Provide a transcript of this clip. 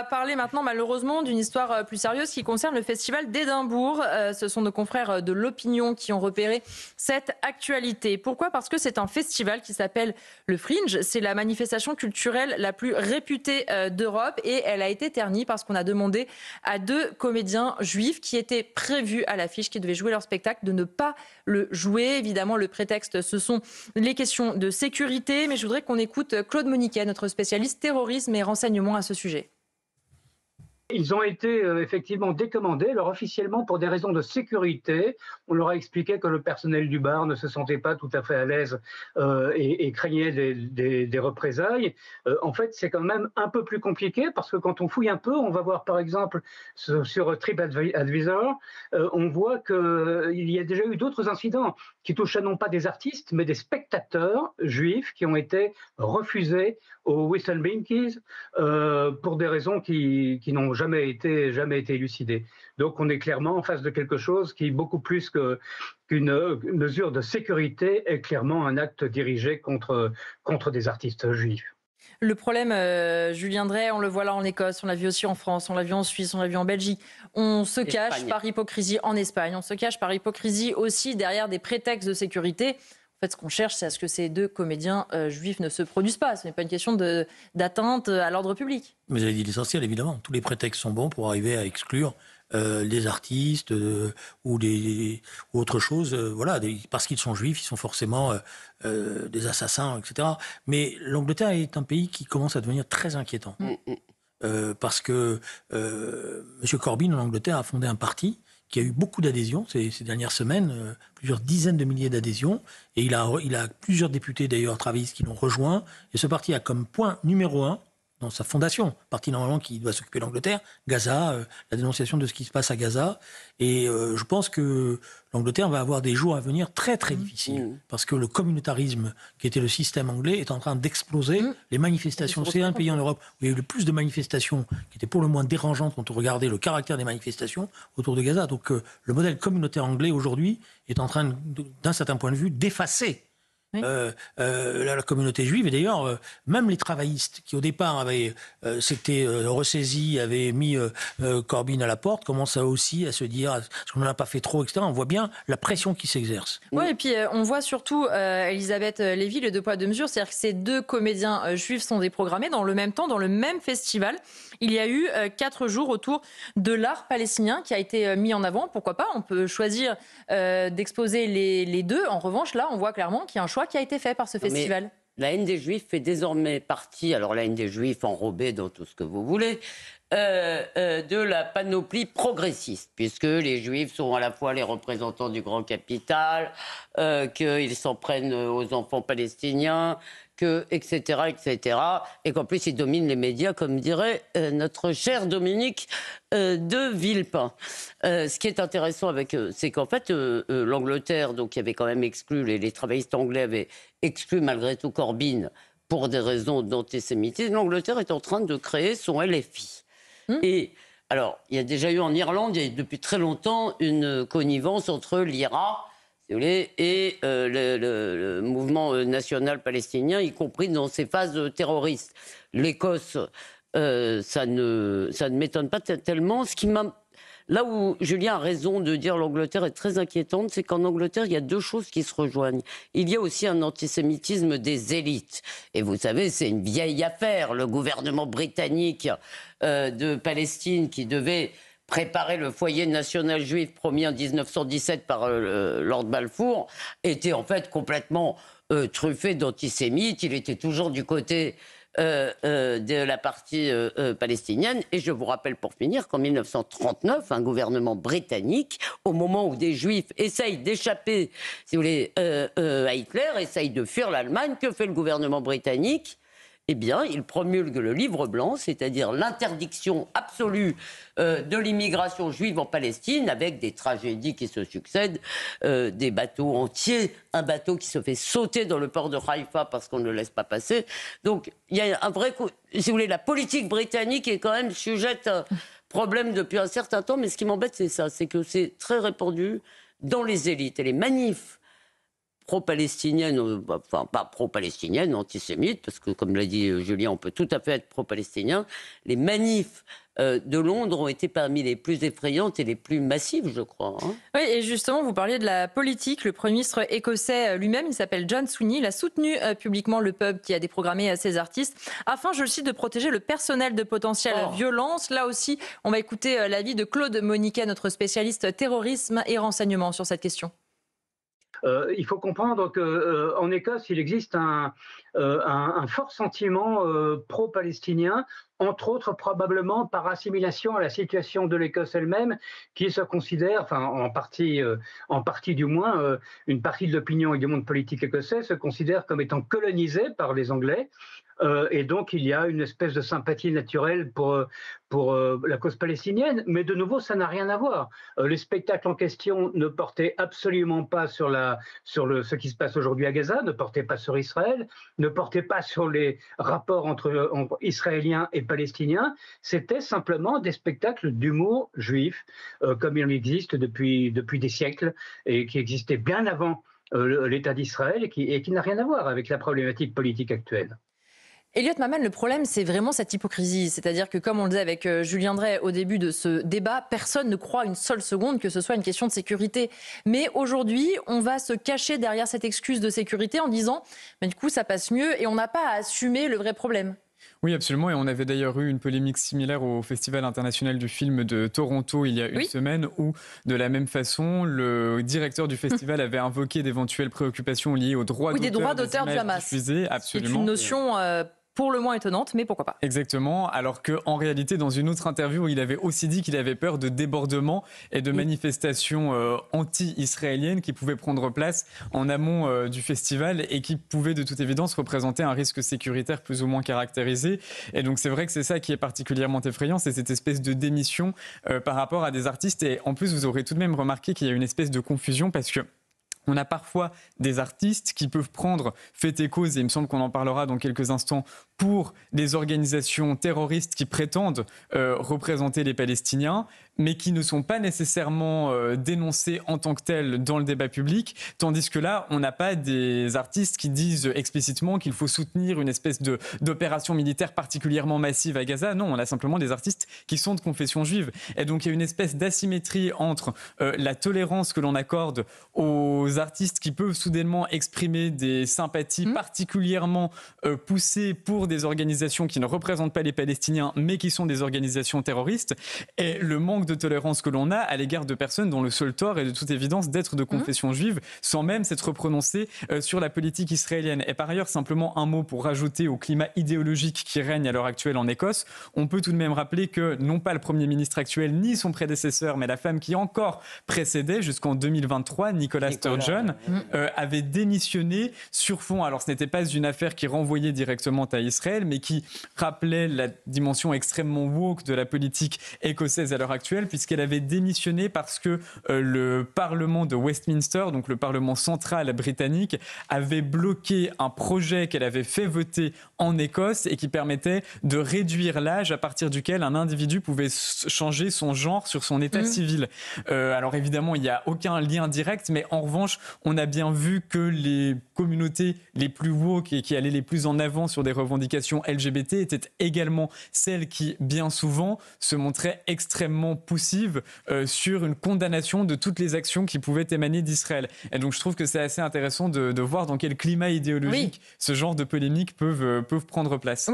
va parler maintenant malheureusement d'une histoire plus sérieuse qui concerne le festival d'Édimbourg. Ce sont nos confrères de l'Opinion qui ont repéré cette actualité. Pourquoi ? Parce que c'est un festival qui s'appelle le Fringe. C'est la manifestation culturelle la plus réputée d'Europe et elle a été ternie parce qu'on a demandé à 2 comédiens juifs qui étaient prévus à l'affiche, qui devaient jouer leur spectacle, de ne pas le jouer. Évidemment, le prétexte, ce sont les questions de sécurité. Mais je voudrais qu'on écoute Claude Moniquet, notre spécialiste terrorisme et renseignements à ce sujet. Ils ont été effectivement décommandés, alors officiellement pour des raisons de sécurité. On leur a expliqué que le personnel du bar ne se sentait pas tout à fait à l'aise et craignait des représailles. En fait, c'est quand même un peu plus compliqué parce que quand on fouille un peu, on va voir par exemple sur TripAdvisor, on voit qu'il y a déjà eu d'autres incidents qui touchent non pas des artistes, mais des spectateurs juifs qui ont été refusés aux Whistleblowers pour des raisons qui n'ont jamais été élucidées. Donc on est clairement en face de quelque chose qui, beaucoup plus qu'une mesure de sécurité, est clairement un acte dirigé contre des artistes juifs. Le problème, Julien Drey, on le voit là en Écosse, on l'a vu aussi en France, on l'a vu en Suisse, on l'a vu en Belgique. On se cache par hypocrisie en Espagne, on se cache par hypocrisie aussi derrière des prétextes de sécurité. En fait, ce qu'on cherche, c'est à ce que ces 2 comédiens juifs ne se produisent pas. Ce n'est pas une question d'atteinte à l'ordre public. Vous avez dit l'essentiel, évidemment. Tous les prétextes sont bons pour arriver à exclure les artistes ou autre chose. Parce qu'ils sont juifs, ils sont forcément des assassins, etc. Mais l'Angleterre est un pays qui commence à devenir très inquiétant. Parce que M. Corbyn, en Angleterre, a fondé un parti qui a eu beaucoup d'adhésions ces dernières semaines, plusieurs dizaines de milliers d'adhésions. Et il a plusieurs députés, d'ailleurs, travaillistes qui l'ont rejoint. Et ce parti a comme point numéro 1, dans sa fondation, parti normalement qui doit s'occuper de l'Angleterre, Gaza, la dénonciation de ce qui se passe à Gaza. Et je pense que l'Angleterre va avoir des jours à venir très très difficiles, parce que le communautarisme, qui était le système anglais, est en train d'exploser. Les manifestations, c'est un pays en Europe où il y a eu le plus de manifestations, qui étaient pour le moins dérangeantes quand on regardait le caractère des manifestations autour de Gaza. Donc le modèle communautaire anglais aujourd'hui est en train, d'un certain point de vue, d'effacer la communauté juive. Et d'ailleurs, même les travaillistes qui au départ s'étaient ressaisis, avaient mis Corbyn à la porte, commencent aussi à se dire est-ce qu'on n'en a pas fait trop, etc. On voit bien la pression qui s'exerce. Oui, et puis on voit surtout, Elisabeth Lévy, le 2 poids 2 mesures, c'est-à-dire que ces 2 comédiens juifs sont déprogrammés dans le même temps, dans le même festival. Il y a eu 4 jours autour de l'art palestinien qui a été mis en avant. Pourquoi pas ? On peut choisir d'exposer les 2. En revanche, là, on voit clairement qu'il y a un choix qui a été fait par ce festival. La haine des Juifs fait désormais partie, alors la haine des Juifs enrobée dans tout ce que vous voulez, de la panoplie progressiste, puisque les Juifs sont à la fois les représentants du grand capital, qu'ils s'en prennent aux enfants palestiniens, etc., etc., et qu'en plus ils dominent les médias, comme dirait notre cher Dominique de Villepin. Ce qui est intéressant avec eux, c'est qu'en fait, l'Angleterre, donc, qui avait quand même exclu, les travaillistes anglais avaient exclu malgré tout Corbyn pour des raisons d'antisémitisme, l'Angleterre est en train de créer son LFI. Et alors, il y a déjà eu en Irlande, il y a depuis très longtemps, une connivence entre l'IRA, si vous voulez, et le mouvement national palestinien, y compris dans ses phases terroristes. L'Écosse, ça ne m'étonne pas tellement. Là où Julien a raison de dire l'Angleterre est très inquiétante, c'est qu'en Angleterre, il y a 2 choses qui se rejoignent. Il y a aussi un antisémitisme des élites. Et vous savez, c'est une vieille affaire. Le gouvernement britannique de Palestine qui devait préparer le foyer national juif promis en 1917 par Lord Balfour était en fait complètement truffé d'antisémites. Il était toujours du côté de la partie palestinienne. Et je vous rappelle pour finir qu'en 1939, un gouvernement britannique, au moment où des Juifs essayent d'échapper, si vous voulez, à Hitler, essayent de fuir l'Allemagne, que fait le gouvernement britannique ? Eh bien, il promulgue le livre blanc, c'est-à-dire l'interdiction absolue de l'immigration juive en Palestine, avec des tragédies qui se succèdent, des bateaux entiers, un bateau qui se fait sauter dans le port de Haïfa parce qu'on ne le laisse pas passer. Donc, il y a un vrai coup. Si vous voulez, la politique britannique est quand même sujette à problème depuis un certain temps, mais ce qui m'embête, c'est ça, c'est que c'est très répandu dans les élites. Et les manifs pro-palestinienne, enfin pas pro-palestinienne, antisémite, parce que comme l'a dit Julien, on peut tout à fait être pro-palestinien. Les manifs de Londres ont été parmi les plus effrayantes et les plus massives, je crois. Hein. Oui, et justement, vous parliez de la politique. Le Premier ministre écossais lui-même, il s'appelle John Sweeney, il a soutenu publiquement le pub qui a déprogrammé ces artistes afin, je le cite, de protéger le personnel de potentielles violences. Là aussi, on va écouter l'avis de Claude Moniquet, notre spécialiste terrorisme et renseignement sur cette question. Il faut comprendre qu'en Écosse, il existe un fort sentiment pro-palestinien, entre autres probablement par assimilation à la situation de l'Écosse elle-même, qui se considère, enfin en partie du moins, une partie de l'opinion et du monde politique écossais se considère comme étant colonisée par les Anglais. Et donc, il y a une espèce de sympathie naturelle pour la cause palestinienne. Mais de nouveau, ça n'a rien à voir. Les spectacles en question ne portaient absolument pas sur ce qui se passe aujourd'hui à Gaza, ne portaient pas sur Israël, ne portaient pas sur les rapports entre Israéliens et Palestiniens. C'était simplement des spectacles d'humour juif, comme il en existe depuis des siècles, et qui existaient bien avant l'État d'Israël, et qui n'a rien à voir avec la problématique politique actuelle. Elliot Maman, le problème, c'est vraiment cette hypocrisie. C'est-à-dire que, comme on le disait avec Julien Drey au début de ce débat, personne ne croit une seule seconde que ce soit une question de sécurité. Mais aujourd'hui, on va se cacher derrière cette excuse de sécurité en disant « du coup, ça passe mieux » et on n'a pas à assumer le vrai problème. Oui, absolument. Et on avait d'ailleurs eu une polémique similaire au Festival international du film de Toronto il y a une semaine où, de la même façon, le directeur du festival avait invoqué d'éventuelles préoccupations liées aux droits d'auteur du Hamas. Diffusées. C'est une notion pour le moins étonnante, mais pourquoi pas. Exactement, alors qu'en réalité, dans une autre interview, il avait aussi dit qu'il avait peur de débordements et de manifestations anti-israéliennes qui pouvaient prendre place en amont du festival et qui pouvaient de toute évidence représenter un risque sécuritaire plus ou moins caractérisé. Et donc c'est vrai que c'est ça qui est particulièrement effrayant, c'est cette espèce de démission par rapport à des artistes. Et en plus, vous aurez tout de même remarqué qu'il y a une espèce de confusion parce que on a parfois des artistes qui peuvent prendre fait et cause, et il me semble qu'on en parlera dans quelques instants, pour des organisations terroristes qui prétendent représenter les Palestiniens, mais qui ne sont pas nécessairement dénoncés en tant que tels dans le débat public, tandis que là, on n'a pas des artistes qui disent explicitement qu'il faut soutenir une espèce d'opération militaire particulièrement massive à Gaza. Non, on a simplement des artistes qui sont de confession juive. Et donc, il y a une espèce d'asymétrie entre la tolérance que l'on accorde aux artistes qui peuvent soudainement exprimer des sympathies particulièrement poussées pour des organisations qui ne représentent pas les Palestiniens, mais qui sont des organisations terroristes, et le manque de tolérance que l'on a à l'égard de personnes dont le seul tort est de toute évidence d'être de confession juive, sans même s'être prononcé sur la politique israélienne. Et par ailleurs, simplement un mot pour rajouter au climat idéologique qui règne à l'heure actuelle en Écosse, on peut tout de même rappeler que non pas le Premier ministre actuel, ni son prédécesseur, mais la femme qui encore précédait jusqu'en 2023, Nicola Sturgeon, avait démissionné sur fond, alors ce n'était pas une affaire qui renvoyait directement à Israël, mais qui rappelait la dimension extrêmement woke de la politique écossaise à l'heure actuelle, puisqu'elle avait démissionné parce que le Parlement de Westminster, donc le Parlement central britannique, avait bloqué un projet qu'elle avait fait voter en Écosse et qui permettait de réduire l'âge à partir duquel un individu pouvait changer son genre sur son état civil. Alors évidemment, il n'y a aucun lien direct, mais en revanche, on a bien vu que les communautés les plus woke et qui allaient les plus en avant sur des revendications LGBT étaient également celles qui, bien souvent, se montraient extrêmement poussives sur une condamnation de toutes les actions qui pouvaient émaner d'Israël. Et donc je trouve que c'est assez intéressant de voir dans quel climat idéologique ce genre de polémiques peuvent prendre place.